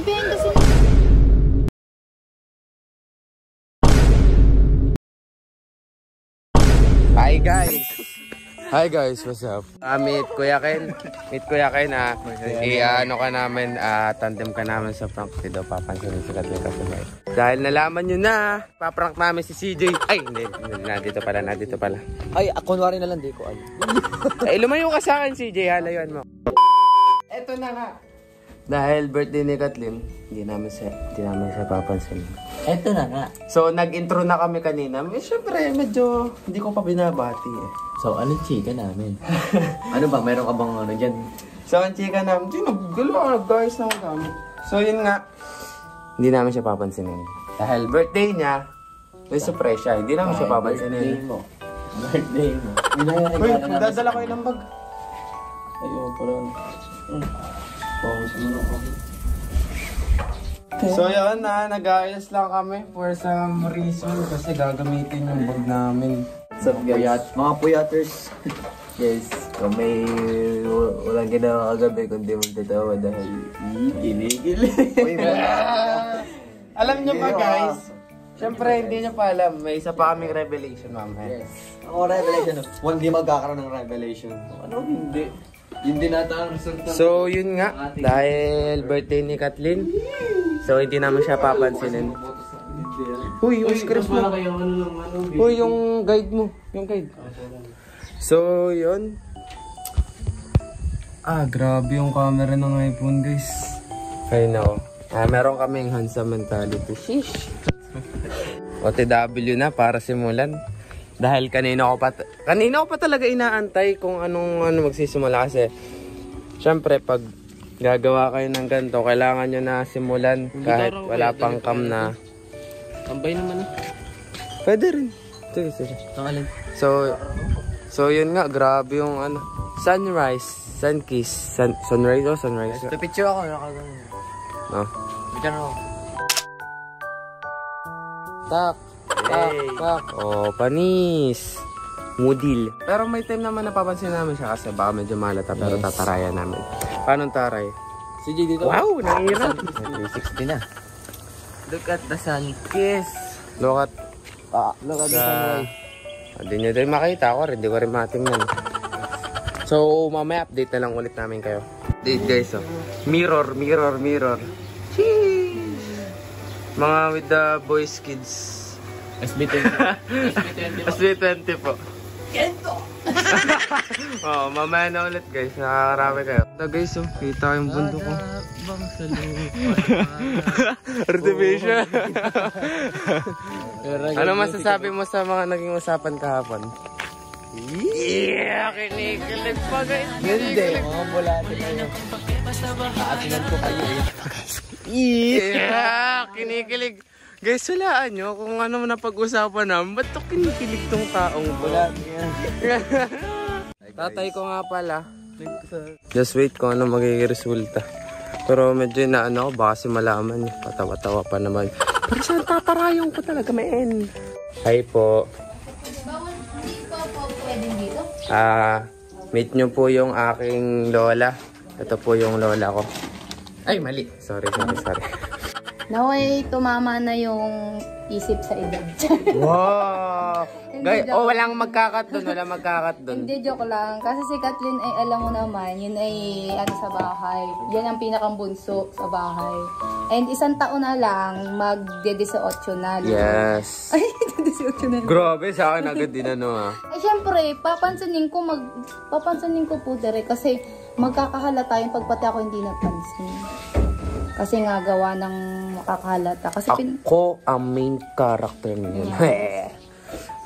behind kasi. Hi guys! Hi guys, what's up? Meet Kuya Ken. Ano ka namin, tandem ka namin sa prank video. Papansinin sila dito kasi dahil nalaman nyo na, paprank namin si CJ. Ay, hindi, nandito pala. Ay, kunwari na lang, di ko alam. Ay, lumayo ka sa akin CJ, halayuan mo. Eto na nga. Dahil birthday ni Kathleen, hindi namin siya papansinin. Eto na nga. So, nag-intro na kami kanina. Siyempre, medyo hindi ko pa binabati eh. So, anong chika namin? Ano ba? Meron ka bang ano dyan? So, ang chika namin, nag-guys na kami. So, yun nga. Hindi namin siya papansinin. Dahil birthday niya, may surprise siya. Hindi namin siya papansinin. Birthday mo. Uy, dadala ko ilang bag. Ayun, parang... So yun na, nag-aayos lang kami for some reason kasi gagamitin yung bag namin. What's up guys? Mga puyaters. Yes, kung may walang ginawa kagabi kundi magtatawa dahil kinikili. Alam nyo ba guys, syempre hindi nyo pa alam, may isa pa kaming revelation mamaya. Yes. Ako revelation, hindi magkakaroon ng revelation. Ano hindi? Hindi nata ang resulta. So yun nga, dahil birthday ni Kathleen, so hindi naman siya papansinin. Uy, yung script mo. Uy, yung guide mo. Yung guide. So yun. Grabe yung camera ng iPhone guys. Ay no. Meron kaming handsome mentality. Sheesh. OTW na para simulan. Dahil kanina ko pa talaga inaantay kung anong magsisimula kasi syempre pag gagawa kayo ng ganito kailangan nyo na simulan kahit wala pang cam na. Tambay naman eh. Pwede rin. Sige. So yun nga, grabe yung sunrise, sunkiss, sunrise o sunrise. Picture ako, nakagano. No? Picture ako. Tak. Oh, panis. Mudil. Pero may time naman napapansin namin siya kasi baka medyo malata pero tatarayan namin. Paano taray? CJ dito. Wow, nahirap. 360 na. Look at the sun kiss. Look at the sunrise. Hindi nyo din makita ako rin. Hindi ko rin matingnan. So, mamaya update na lang ulit namin kayo. Update guys, oh. Mirror. Sheesh. Mga with the boys kids. SB20. SB20 po. Kento! Mamaya na ulit guys. Nakakarami kayo. Ito guys, oh. Kita yung bundok ko. Artificial. Ano masasabi mo sa mga naging usapan kahapon? Yeah! Kinikilig pa guys. Hindi. Mga bulate kayo. Kaatinan ko kayo eh. Yeah! Kinikilig. Guys, walaan nyo kung ano na pag-usapan namin. Ba't ito kinikilig tong taong bulate? Tatay ko nga pala. Just wait kung ano magiging resulta. Pero medyo inaano ako, baka si malaman. Patawa-tawa pa naman. Pero saan tatarayon ko talaga, men? Hi po. Hindi pa po pwedeng dito? Meet nyo po yung aking lola. Ito po yung lola ko. Ay, mali. Sorry. Naway, tumama na yung isip sa edad. Wow! Guys, walang magkakat doon. Hindi, joke lang. Kasi si Kathleen ay alam mo naman, yun ay sa bahay. Yan ang pinakambunso sa bahay. And isang taon na lang, magde-18 na. Yes. Ay, 18 na. Grabe, sa akin agad din Siyempre, papansinin ko po dire kasi magkakahalata yung pagpati ako hindi napansin. Kasi nga gawa ng makakahalata. Kasi ako ang main character niya. Yes.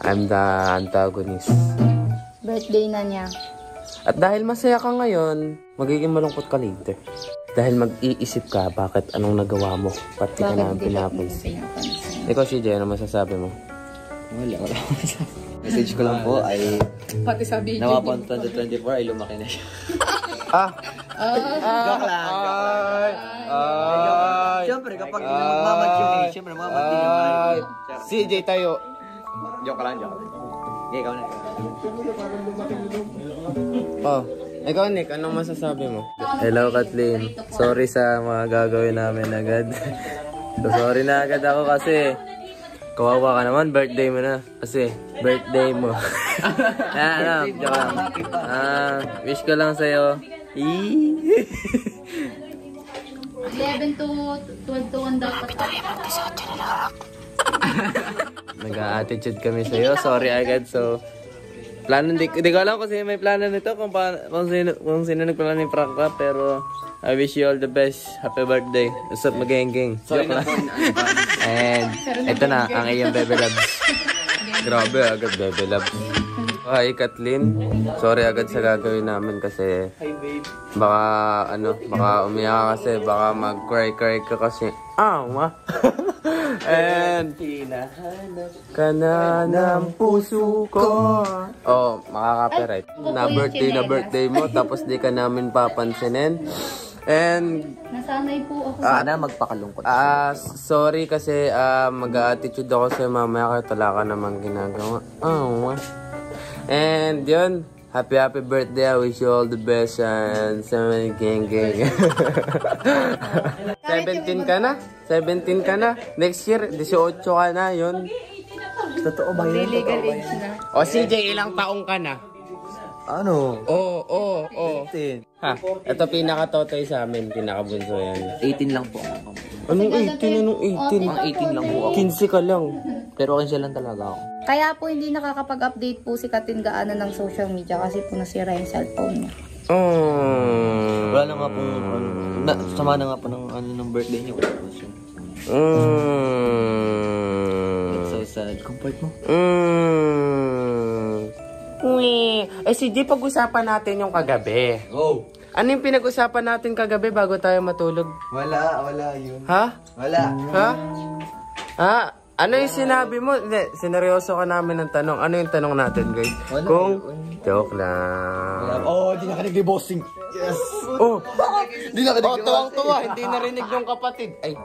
I'm the antagonist. Birthday na niya. At dahil masaya ka ngayon, magiging malungkot ka later. Dahil mag-iisip ka bakit anong nagawa mo. Pati ka namin pinapansin. Ikaw CJ, ano masasabi mo? Wala. Message ko lang po ay pati sabi nawapang 2024 ay lumaki na siya. Joke lang. Siyempre kapag magmamat yung age, siyempre magmamat din yung age. CJ tayo. Joke lang. Okay, ikaw na. Ikaw, Nick, anong masasabi mo? Hello, Kathleen. Sorry sa mga gagawin namin agad. So, sorry na agad ako kasi kawawa ka naman, birthday mo na. Kasi, birthday mo. Joke lang. Wish ko lang sa'yo. 11 to 12 to 1 dapat. Nag-a-attitude kami sa'yo. Sorry agad. So, plano, di ko alam kung sino may plano nito. Kung sino nagplano ng prank rap. Pero, I wish you all the best. Happy birthday. What's up, magengeng? Joke lang. And, ito na, ang iyong Bebe Labs. Grabe, agad Bebe Labs. Hi, Kathleen. Sorry agad sa gagawin namin kasi baka umiyak kasi, baka mag-cry ka kasi. And ka na ng puso ko. Oh, makaka-copyright. Na birthday mo, tapos di ka namin papansinin. And nasanay po ako. Sana magpakalungkot. Sorry kasi mag-attitude ako sa'yo mamaya kahit wala ka namang ginagawa. And yun, happy birthday. I wish you all the best and gang. 17 ka na? 17 ka na? Next year, 18 ka na, yun. Totoo ba yun? Legal age na. O CJ, ilang taong ka na? Ano? Oo. 18. Ha? Ito pinaka-totoy sa amin, pinaka-bunso yan. 18 lang po. Anong 18? Anong 18? Mga 18 lang po ako. 15 ka lang. Pero 15 lang talaga ako. Kaya po hindi nakakapag-update po si Katin gaano ng social media kasi po nasira yung cellphone niya. Wala na nga po, sama na nga po ng birthday niyo. It's so sad. Comfort mo? CJ, pag-usapan natin yung kagabi. Go! Ano yung pinag-usapan natin kagabi bago tayo matulog? Wala yun. Ha? Wala. Ha? Ano yung sinabi mo? Hindi, sineryoso ka namin ng tanong. Ano yung tanong natin, guys? Wala. Joke lang. Di nakanig ni bossing. Yes! Di nakanig. Tuwang-tuwa. Hindi narinig yung kapatid. Ay.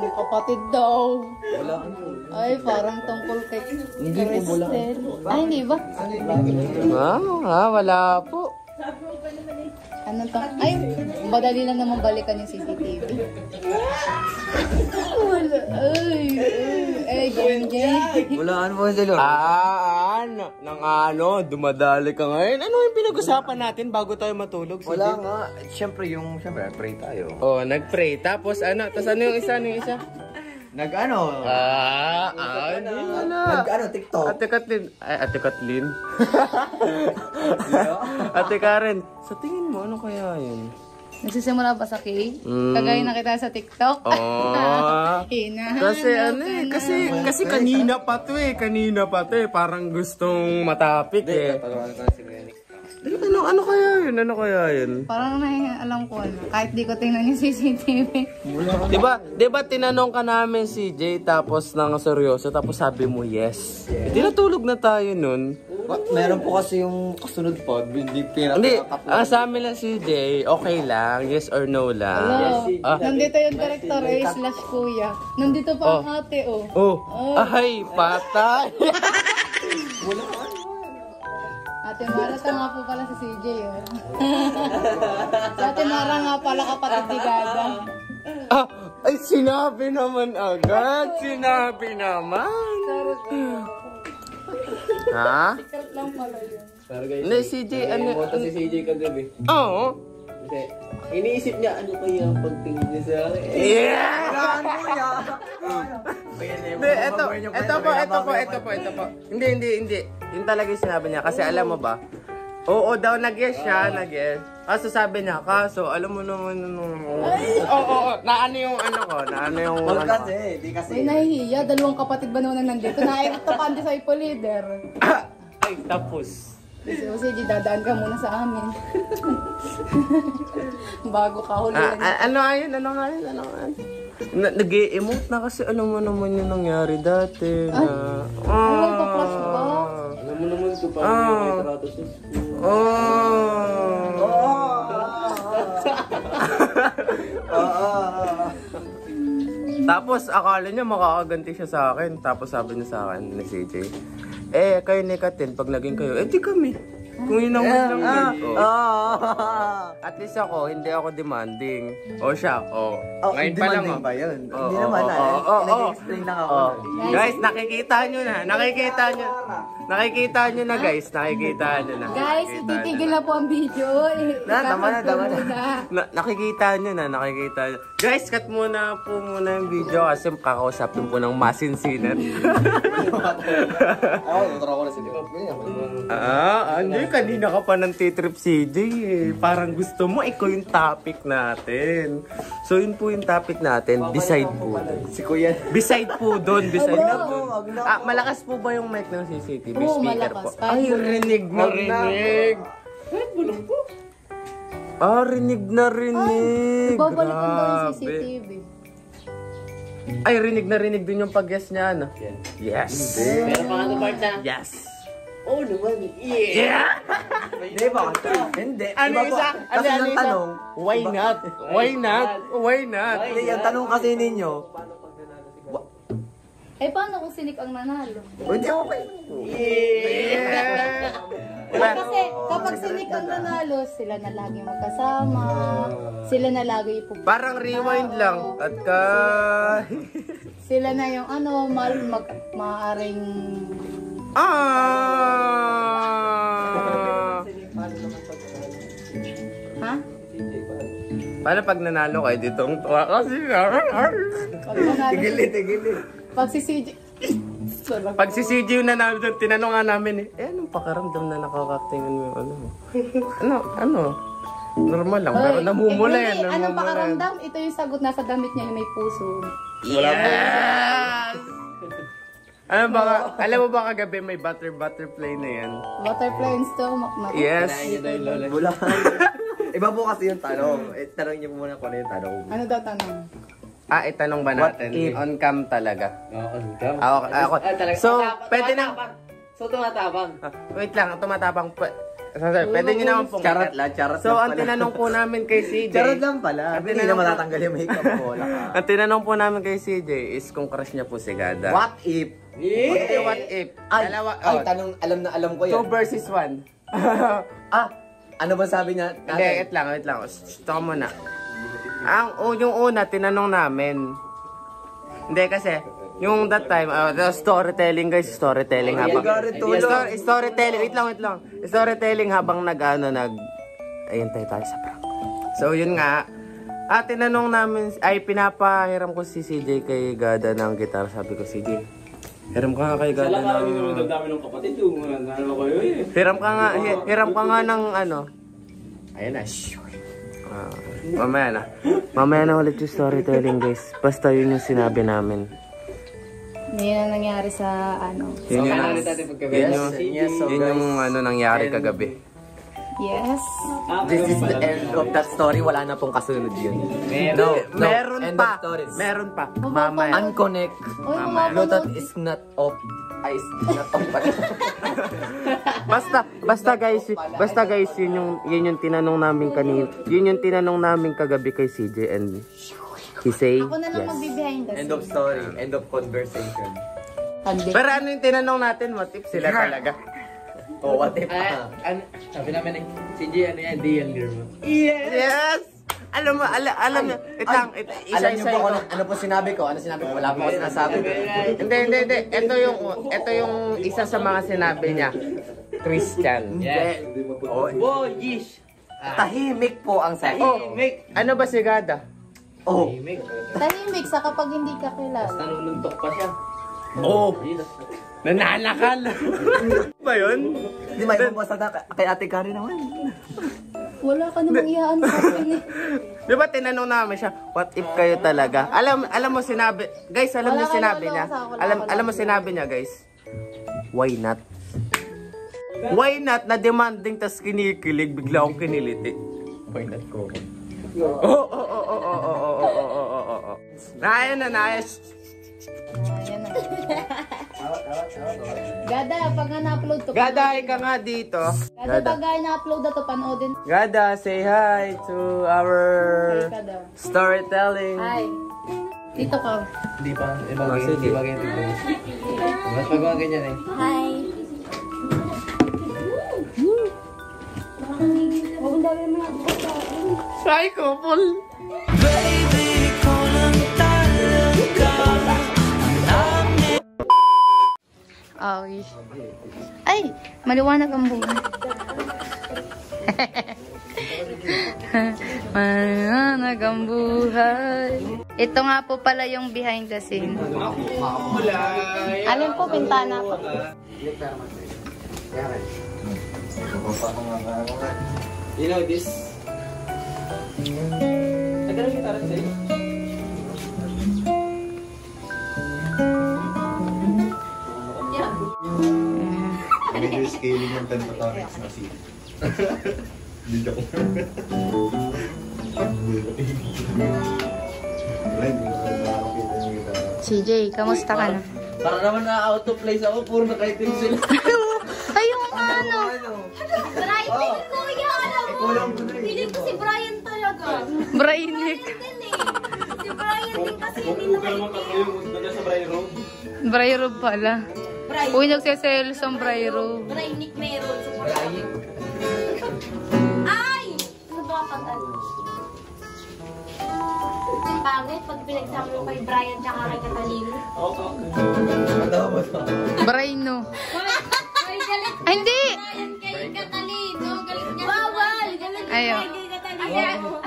Yung kapatid daw. Wala. Ay, parang tungkol kay Cristel. Ay, hindi ba? Wala po. Ano to? Ay, madali lang naman balikan yung CCTV. Wala. Ay, gang. Wala mo sila. Dumadali ka ngayon. Ano yung pinag-usapan natin bago tayo matulog? Wala nga. Siyempre, pray tayo. Oh, nag-pray. Tapos ano yung isa? Nag-ano? Hindi mo na. Nag-ano, TikTok? Ate Kathleen. Ate Karen, sa tingin mo, ano kaya yun? Nagsisimula ba sa K? Kagaya na kita sa TikTok? Hinahanap kasi kanina pa to eh. Parang gustong matapik eh. Ano kaya yun? Parang alam ko kahit di ko tingnan yung CCTV. Diba tinanong ka namin CJ tapos nang seryoso tapos sabi mo yes. Tinatulog na tayo nun. Meron po kasi yung kasunod po. Hindi, ang sa amin lang CJ, okay lang, yes or no lang. Hello. Nandito yung director / kuya. Nandito pa ang ate Ay, patay. Ate Mara, nga po pala si CJ, Si Ate Mara nga pala kapatid ni Gaga. Ay, sinabi naman agad. Ha? Secret lang pala yun. Hindi, CJ, si CJ kagabi. Oo. Kasi, iniisip niya, ano kaya ang pagtingin niya sa akin? Ito po. Hindi. Yun talaga yung sinabi niya. Kasi alam mo ba, oo daw, nag-yes siya. Kaso sabi niya, alam mo naman, naano yung Di kasi. Ay, nahihiya. Dalawang kapatid ba naman nandito? Naikatapan din sa ipo-leader. Ay, tapos. Sige, dadaan ka muna sa amin. Bago ka hulihan. Ano nga yun? Nag-i-emote na kasi alam mo naman yung nangyari dati. Magpa-flash ba? Alam mo naman ito, parang yung retrato siya. Tapos akala niya makakaganti siya sa akin. Tapos sabi niya sa akin ni CJ, kayo ni Katin, pag naging kayo, di kami. Kung yun ang lang At least ako, hindi ako demanding. O siya, ngayon pa lang. Demanding ba yun? Oo, Hindi naman nag-explain lang ako. Guys, nakikita nyo na. Nakikita nyo na guys. Nakikita nyo na. Guys, ititigil na po ang video. Tama na. Nakikita nyo na. Guys, cut muna yung video kasi kakausapin po ng masinsinan. Hindi. Kanina ka pa ng titrip CJ eh. Parang gusto mo, ikaw yung topic natin. So, yun po yung topic natin. Beside po. Si Kuya. Beside po doon. Malakas po ba yung mic ng CCTV? Oo, Speaker malakas. po. Ay, rinig na rinig. Rinig na rinig. Babalikan daw yung CCTV. Ay, rinig na rinig din yung pag-yes niya, ano? Yes. Pero paano part na? Yes. Oh, naman. Yeah! Hindi ba? Hindi. Ano isa? Kasi yung tanong, why not? Why not? Why not? hindi, yung tanong kasi ninyo, Paano kung silik ang nanalo? hindi okay. Kasi kapag silik ang nanalo, sila na lagi magkasama. Sila na lagi ipupunta. Parang rewind lang. At Sila na yung maaaring... Ha? Paano pag nanalo kayo ditong tuwa kasi? Tigilin. Pag si CJ... Pag si CJ yung nanalo doon, tinanong nga namin anong pakaramdam na nakakaktingan mo ano? Normal lang, pero namumula yan. Anong pakaramdam? Ito yung sagot, nasa damit niya yung may puso. Yes! Alam mo ba kagabi may butterfly na yan? Butterfly and stomach na. Yes. Wala. Iba po kasi yung tanong. Tanong niyo muna kung ano yung tanong. Ano daw tanong? Itanong ba natin? What if? On cam talaga. Ako. So, pwede na... So, tumatapang. Wait lang, tumatapang pa. Pwede nyo naman pong... Charot lang So, ang pala. tinanong po namin kay CJ... Charot lang pala. Hindi na matatanggal yung makeup ko. Ang tinanong po namin kay CJ is kung crush niya po si Gada. What if? What if? Dalawa, Tanong alam ko yan. 2 versus 1. Ano ba sabi niya? Hindi, wait lang. Ito ka muna. Yung una, tinanong namin. Hindi kasi, yung that time, storytelling guys, storytelling habang... Storytelling, wait lang. Storytelling habang ayun tayo sa prank. So yun nga, tinanong namin, pinapahiram ko si CJ kay Gada ng gitar. Sabi ko, CJ, hiram ka nga kay Gada ng... Dami ng kapatid, ano kayo eh. Hiram ka nga ng Ayun na, mamaya na ulit yung storytelling guys. Basta yun yung sinabi namin. Yun ang nangyari sa Yun yung nangyari kagabi. Yes. This is the end of that story. Wala na pong kasunod yun. Meron End pa. of stories. Meron pa. Mamaya. Unconnect. Bluetooth is not off. Is not off. Basta guys, yun yung tinanong namin kanina. Yun yung tinanong namin kagabi kay CJ and he say Ako na lang yes. magbibehind the End of story. End of conversation. Pero ano yung tinanong natin? What if sila talaga? What if? Sabi namin CJ, ano yan, di yan girl mo. Yes! Alam mo, Alam niyo po ano po sinabi ko? Ano sinabi ko? Wala po ako sinasabi. Hindi. Ito yung isa sa mga sinabi niya. Christian. Yes. Oh, yish. Tahimik po ang sabi. Ano ba si Gada? Tahimik sa kapag hindi ka kilala. Nanununtok pa siya. Nananakal. Ba yun? Hindi may bumasa na kay Ate Kari naman. Wala ka namang iyaan sa akin eh. Di ba tinanong namin siya, what if kayo talaga? Alam mo sinabi, guys, alam mo sinabi niya. Alam mo sinabi niya, guys. Why not? Why not na demanding tas kinikilig, bigla akong kiniliti. Why not ko? Naya na. Ayan na. Gada, pag nga na-upload to. Gada, ka nga dito. Gada, pag nga na-upload na to, panoodin. Gada, say hi to our Hi ka daw. storytelling. Hi. Dito ka. Hindi pa, hindi ba ganyan dito? Mas magawa ganyan eh. Hi. Psycho, Paul. Okay. Ay, maliwanag ang buhay. Maliwanag ang buhay. Ito nga po pala yung behind the scene. Alin po, bintana po. You know this? Nagkaroon kita rin sa'yo. Medyo scaling ng pentatonics na si. Hindi ako. CJ, kamusta ka na? Para naman na-out of place ako, puro nakaitim sila. Ay, yung ano? Brian din, kuya, alam mo. Piling ko si Brian talaga. Brian Nick. Si Brian din kasi hindi nakaitim. Brian Rob pala. Uy, nagseselos ang Brian Rob. Brian Nick meron. Ay! Ano ba pagkat? Pangit pag pinagsama mo kay Brian tsaka kay Catalina. Brian no. Ay, galit. Ay, hindi! Brian kay Catalina. Galit niya. Bawal! Galit niya Ayaw. kay Catalina.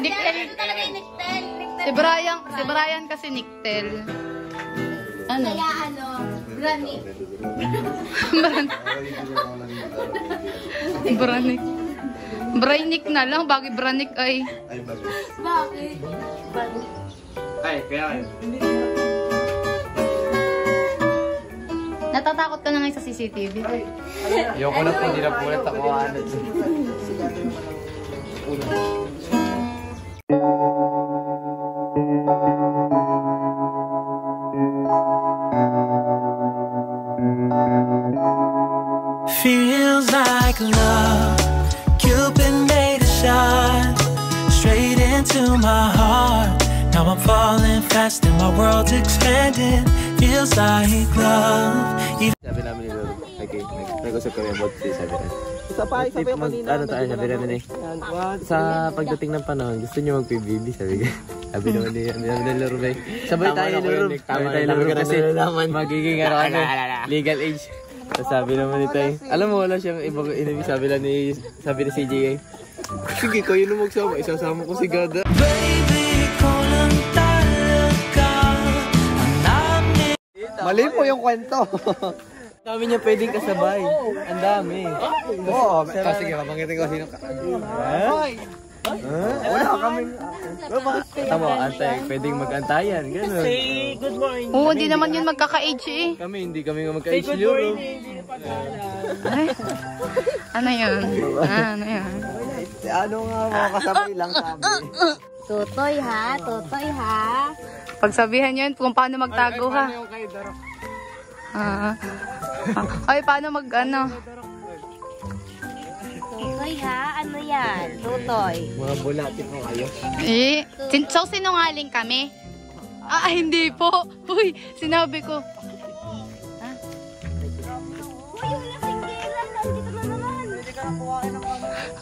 Ito talaga yung Nictel. Si Brian kasi Nictel. Ano? Kaya ano, Granny. Branik. Branik na lang, bagay Branik ay. Bakit? Ay, kaya kayo. Natatakot ka na ngayon sa CCTV. Ayoko na po, hindi na po ulit ako aanad. Feels like love. Cupid made a shot straight into my heart. Now I'm falling fast and my world's expanding. Feels like love. Sabi namin ni Lolo, nag-usap kami about this, sabi namin. Ano tayo, sabi namin eh. Sa pagdating ng panahon, gusto nyo mag-PBB, sabi ko. Sabi naman ni Lolo, sabay tayo ni Lolo. Sabay tayo ni Lolo kasi magiging legal age. So, sabi naman ni Tay, alam mo wala siyang ibang inibig, sabi ni CJ eh. Sige, kayo na magsama, isasama ko si Gada. Baby, ikaw lang talaga ang namin. Mali po yung kwento. Ang dami niya pwedeng kasabay. Ang dami. Oo, sige, mabangitin ko sino ka. Wala kaming... Tama, antay. Pwedeng mag-antayan. Ganun. Oo, hindi naman yun magkaka-age eh. Hindi kami nga magka-age luro. Ay, ano yun? Ano yun? Ano nga mga kasabay lang sabi. Tutoy ha, tutoy ha. Pagsabihan yun kung paano magtago ha. Ay, paano ano? Tutoy ha, ano yan? Tutoy. Mga bulati po kayo. Eh, so sinungaling kami? Hindi po. Uy, sinabi ko.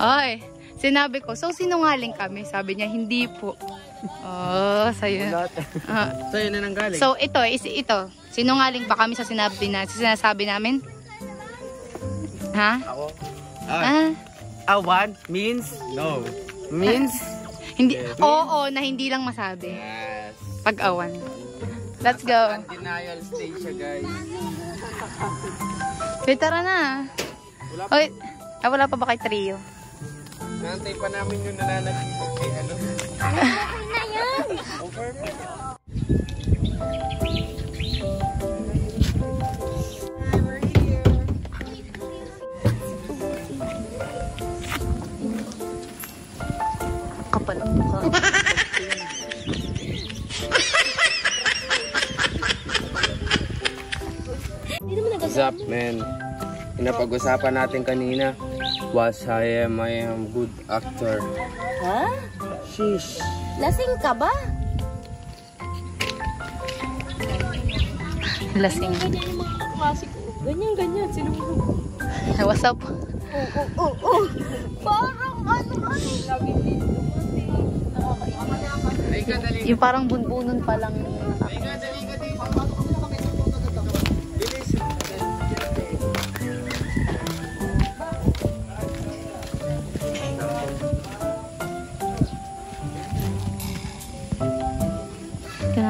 Ay, sinabi ko, so sinungaling kami? Sabi niya, hindi po. Oh, sa'yo. Sa'yo na nang galing. So, ito, sinungaling ba kami sa sinasabi namin? Ha? Ako? What? Means? No. Means? Hindi, oo, na hindi lang masabi. Yes. Pag-awan. Let's go. Denial stage siya, guys. Wait, tara na. Oy, wala pa ba kay trio? Nantay pa namin yung nananagipag kay ano. Okay na yan. Kapal ang mukha. What's up, man? Pinapag-usapan natin kanina was I am good actor. Ha? Sheesh. Lasing ka ba? Lasing. Ganyan yung mga kaklase ko. Ganyan, ganyan. Sino mo? What's up? Oo. Parang Yung parang bunbunon pa lang.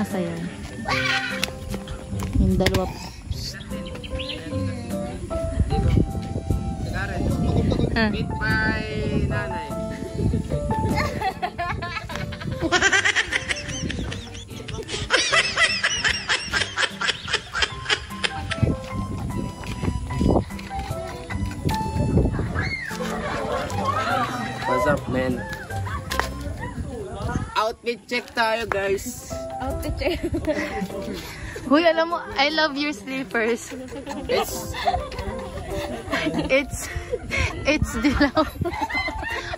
Nasa yan. Yung dalawa. Meet my nanay. What's up, man? Outfit check tayo, guys. Outfit check. Huy, alam mo, I love your slippers. It's dilaw.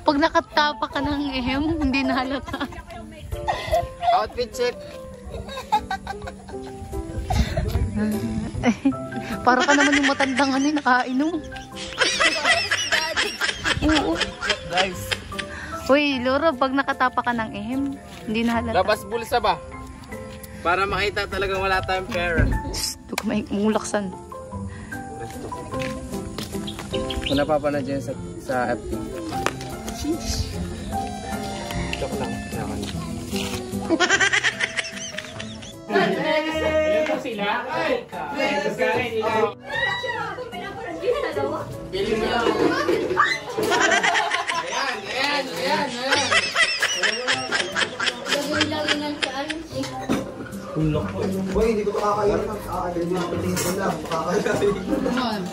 Pag nakatapa ka ng ehem, hindi na halata. Outfit check. Para ka naman yung matandang ano, nakainom. Oo. Guys. Huy, Loro, pag nakatapa ka ng ehem, hindi na halata. Labas bulsa ba? Para makita talagang wala tayong pera. Ito ka may mulaksan. Kung napapanood dyan sa FB. Sheesh. Joke lang. Ito sila. Pili mo lang. Ayan. Lagay ng challenge. Boy, hindi ko ito kakainin. Kakainin mo ang patingin ko lang. Kakainin.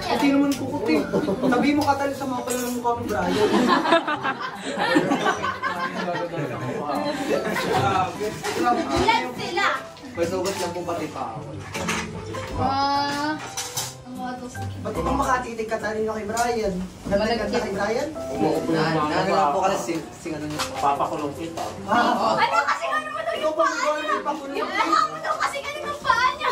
Hindi naman kukuti. Sabi mo katali sa mga pala ng mukha mo, Brian. Ilan sila? May sugat lang po pati pa ako. Ba't mo makatitig katali na kay Brian? Nagaganda kay Brian? Nagaganda po kasi ano niyo. Papakulong kita. Ano kasi nga naman daw yung paa niya? Alam mo daw kasi nga yung paa niya.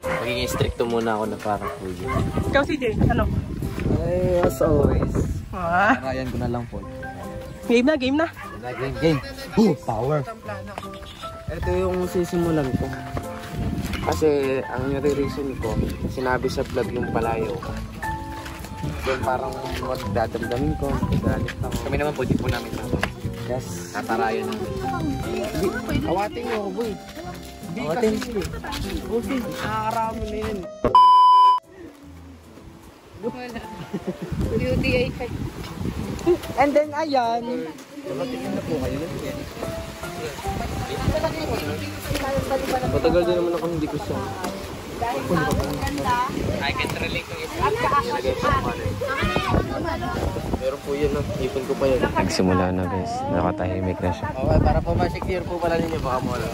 Magiging stricto muna ako na para po yun. Ikaw si Jay, ano? Ay, as always. Ryan ko na lang po. Game na, game na. Game. Power. Ito yung sisimulan ko. Kasi ang nire-reason ko, sinabi sa vlog yung palayo ka. Yung parang magdadamdamin ko, galit ako. Kami naman po, di po namin tama. Yes. Tatarayan namin. Awatin mo ako, boy. Awatin. Okay, nakakarami na yun. Wala. UTI check. And then, ayan. Matagal din naman ako hindi ko siya. I can relate to it. Pero po yun, ipon ko pa yun. Nagsimula na guys, nakatahimik na siya. Okay, para po ma-secure po pala ninyo, baka mo lang.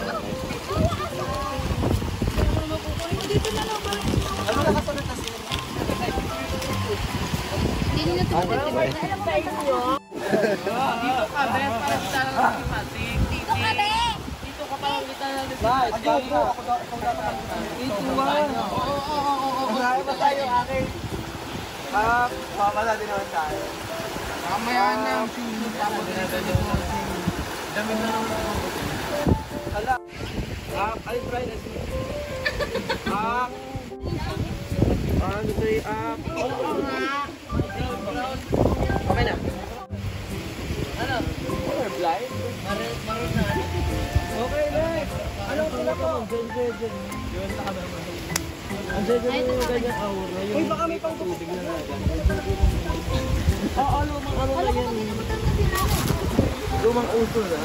Mamala din naman tayo. Mamaya na. Dami na naman ako. Hala. Alin try na siya. Ano tayo? Oo nga. Okay na. Ano? Butterfly? Maroon na. Okay na. Anong pula ko? Jen. Yun, saka naman. Ang Jen yung ganyan aura. Uy, baka may pang tubig na natin. Oo, lumang ano na yan. Lumang uso na.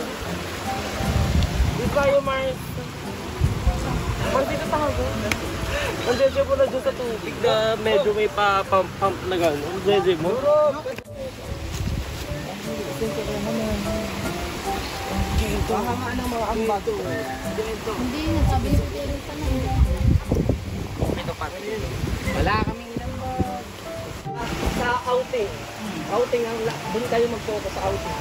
Di ba yung Mars? Mars, dito tayo. Ang Jeje mo na dyan sa tubig na medyo may pa-pump na gano'n. Ang Jeje mo? Pahamaan ng mga ambato. Hindi, sabi ni Peter pa na. Ito pa. Wala kaming number. Sa outing. Outing, doon kayo mag-photo sa outing.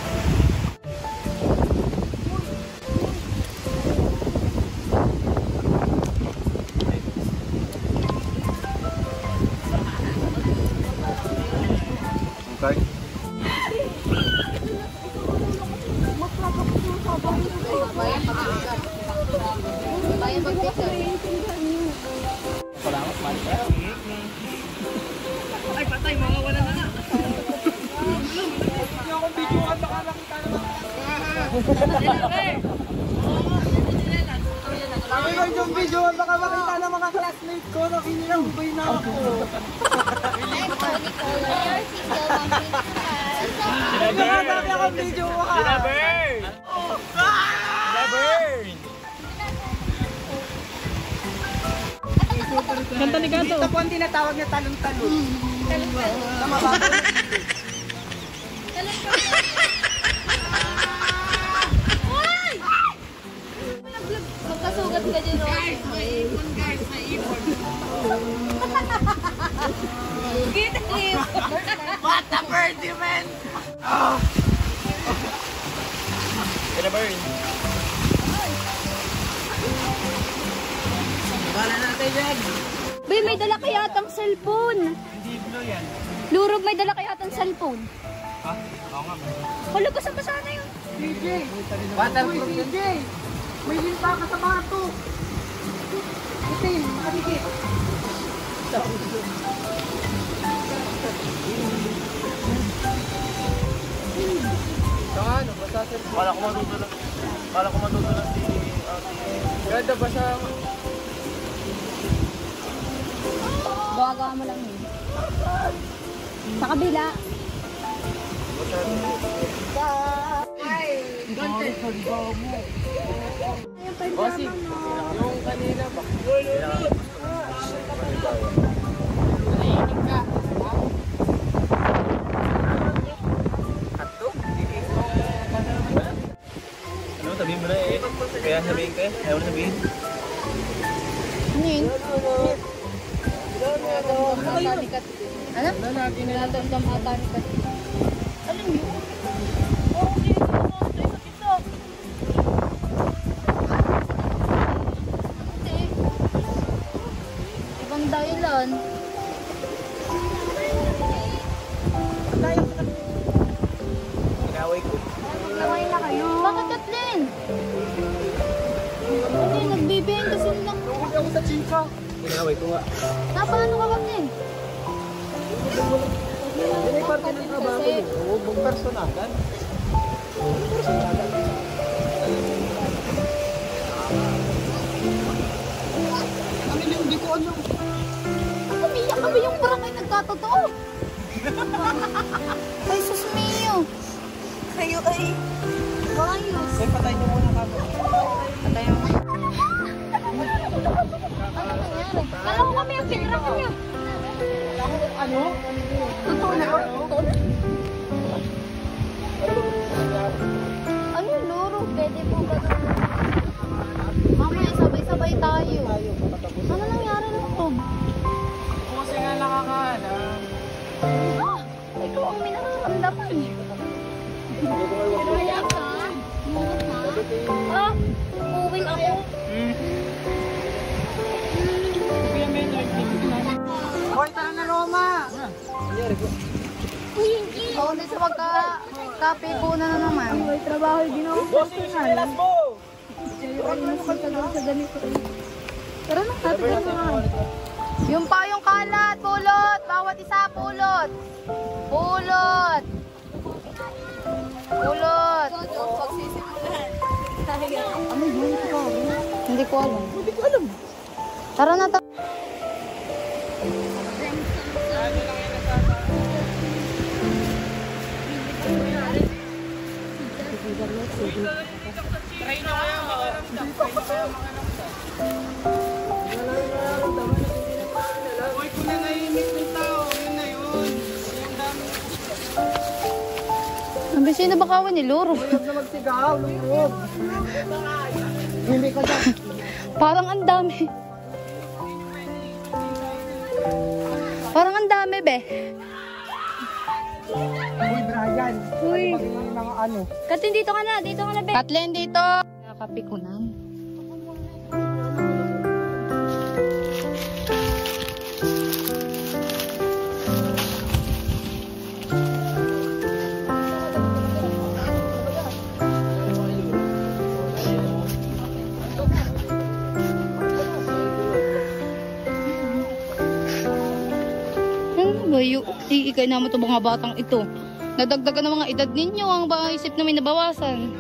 Tay? Ay, patay, mga wala na nga. Hindi akong videoan, baka nakita naman. Sabi ko yung videoan, baka makita ng mga classmates ko na kinilambay na ako. Nakadami akong videoan. Sinaburn! Sinaburn! Kanta ni Gato. Ito po ang tinatawag na talong-talong. Talong-talong. Tama ba? Magkasugat ka din, Roy. May ipon, guys. May ipon. Get him! What a birdie, man! Get a burn. Bala natin yan. Bay, may dala kaya atang cellphone. Hindi blue yan. Lurog, may dala kaya atang cellphone. Ha? Oo nga. Wala, basa-basa na yun. DJ! Waterproof yan. DJ! May linta ka sa bato. Itin, makadikit. Ano, basa sir. Kala ko matutulog. Kala ko matutulog si Ganda basa. Baga mo lang yun. Sa kabila. Bossy, yung kanina ba? Ano, sabihin mo na eh. Kaya sabihin ka eh. Ayaw na sabihin. Ano yun? Ano? Natandam ata ni Kat. Ano yun? Ibang dahilan. Inaway ko. Naway na kayo. Bakit Kathleen? Hindi, nagbibihing kasi lang. Huwag ako sa chika. Inaway ko nga. Paano ka Kathleen? Yan ay parte ng trabaho ko. Huwag mong personalan. Ano yung hindi ko ano? Umiyak kami yung parang ay nagkatotoo. Ay, sus mio. Kayo ay maayos. Ay, patay niyo muna kami. Patay mo. Ano nangyari? Kala ko kami yung pinirang niyo. Ano? Totoo na. Totoo na. Ano luro? Pwede po ba? Mamaya sabay-sabay tayo. Ano nangyari lang to? Kasi nga nakakahala. Ah! Ikaw ang may nararamdaman. Kaya ka? Mungot na? Ah! Uwing ako. Hoy, tara na Roma! Oo, hindi sa magka-kape ko na naman. May trabaho din ako. Boss, yung sinelas mo! Tara na, tatagal na nga. Yung payong kalat, pulot. Bawat isa, pulot. Pulot. Pulot. Ano yun? Hindi ko alam. Hindi ko alam. Tara na, tara. Try na kaya makaramdam. Hoy, kung nanahimik ng tao, yun na yun. Yung dami. Ang bisyo na bakawan ni Luro. Huwag na magsigaw, lumuog. Hindi ka dyan. Parang ang dami. Parang ang dami, be. Uy, Brian. Uy. Maging mga ano. Katin, dito ka na, be. Kathleen, dito. Nakapikunan. Wayo, ikay naman ito mga batang ito. Nadagdagan ng mga edad ninyo, ang isip na may nabawasan.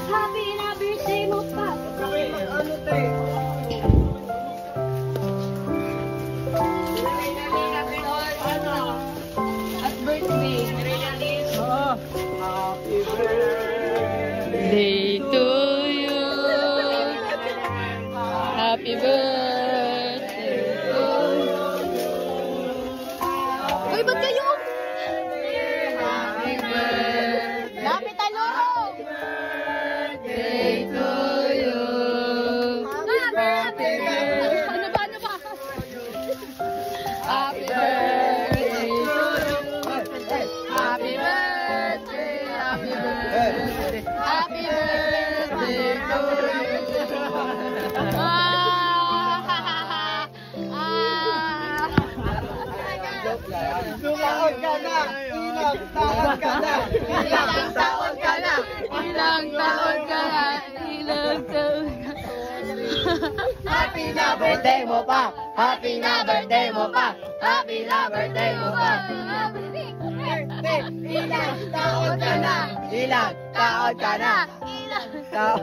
Happy na birthday mo pa. Ano tayo? At birthday. Happy birthday. Day to you. Happy birthday to you. Uy, ba't kayo? Happy birthday. Lapit talo. Birthday to you. Happy birthday. Ano ba? Happy birthday to you. Happy birthday. Happy birthday. Happy birthday to you. Taon ka na! Ilang taon ka na! Ilang taon ka na! Ilang taon ka na! Ilang taon ka na! Happy na birthday mo pa! Happy na birthday mo pa! Happy na birthday mo pa! Birthday! Ilang taon ka na! Ilang taon ka na! Taon!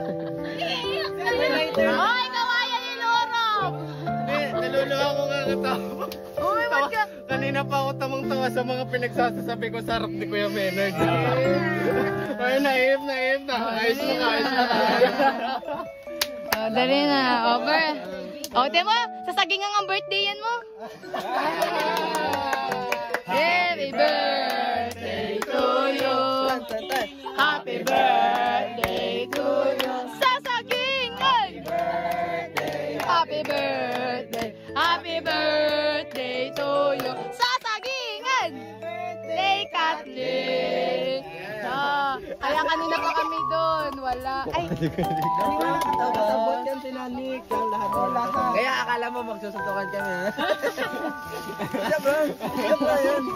Hoy, kawayan ni Lorong! Naluluha ko kakatawa. Uy, ba't ka? Kanina pa ako tamang-tawa sa mga pinagsasasabi ko sa harap ni Kuya Menard. Ay, naib na. Ayos na. Oh, dali na. Over. O, mo, sasagingan ang birthday yan mo. Happy birthday to you. Happy birthday to you. Sasagingan! Happy birthday. Happy birthday to you. Sasagingan! Birthday, Kathleen. Kaya kanina pa kami doon. Wala. Ay. Sabot yan si Nanik. Yung lahat. Kaya akala mo magsusuntukan kami, ha?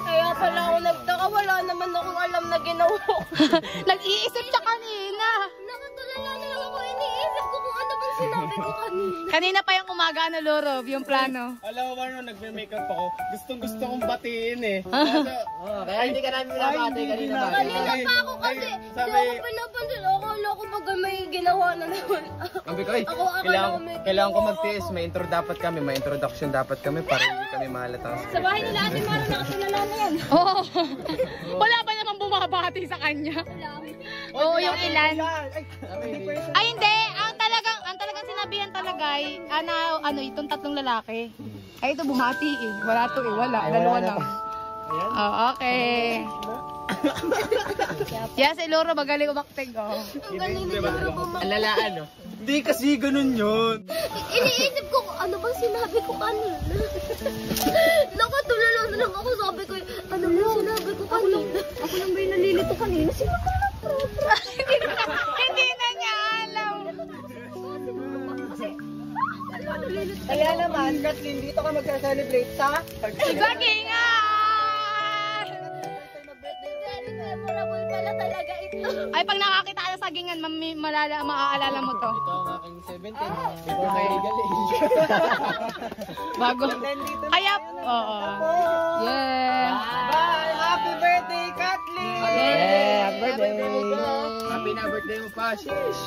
Kaya pala ako nagtaka, wala naman akong alam na ginawa ko. Nag-iisip siya kanina. Nakatulala na lang ako, iniisip ko kung ano bang sinabi ko kanina. Kanina pa yung umaga na Lorob, yung plano. Alam mo ba nung nagme-makeup ako, gustong-gusto kong batiin eh. Kaya hindi ka namin pinapatay kanina ba? Kanina pa ako kasi, hindi ako pinapansin. Akala ko pag may ginawa na naman. Sabi ko, kailangan ko magtiis. May intro dapat kami, may introduction dapat kami para hindi kami mahalatang. Sa bahay nila Ate Mara, nakakilala na yan. Oo. Wala pa naman bumabati sa kanya. Oo, yung ilan. Ay, hindi. Ang talagang sinabihan talaga ay, itong tatlong lalaki. Ay, ito bumati eh. Wala to eh. Wala. Dalawa lang. Oh, okay. Yes, si Loro, magaling umakting. Oh. Ang galing na siguro kumakita. Alalaan, no? Hindi kasi ganun yun. Iniisip ko kung ano bang sinabi ko kanina. Nakatulala na lang ako, sabi ko, ano bang sinabi ko kanina? Ako lang ba yung nalilito kanina? Sino ka na? Hindi na niya alam. Kaya naman, Kathleen, dito ka magsa-celebrate sa Sagingan! Memorable pala talaga ito. Ay, pag nakakita ka sa sagingan, maaalala mo to. Ito ang aking 17. Before kayo galing. Bago. Kaya, oo. Yeah. Bye! Happy birthday, Kathleen! Yeah, happy birthday! Happy na birthday mo pa, shish!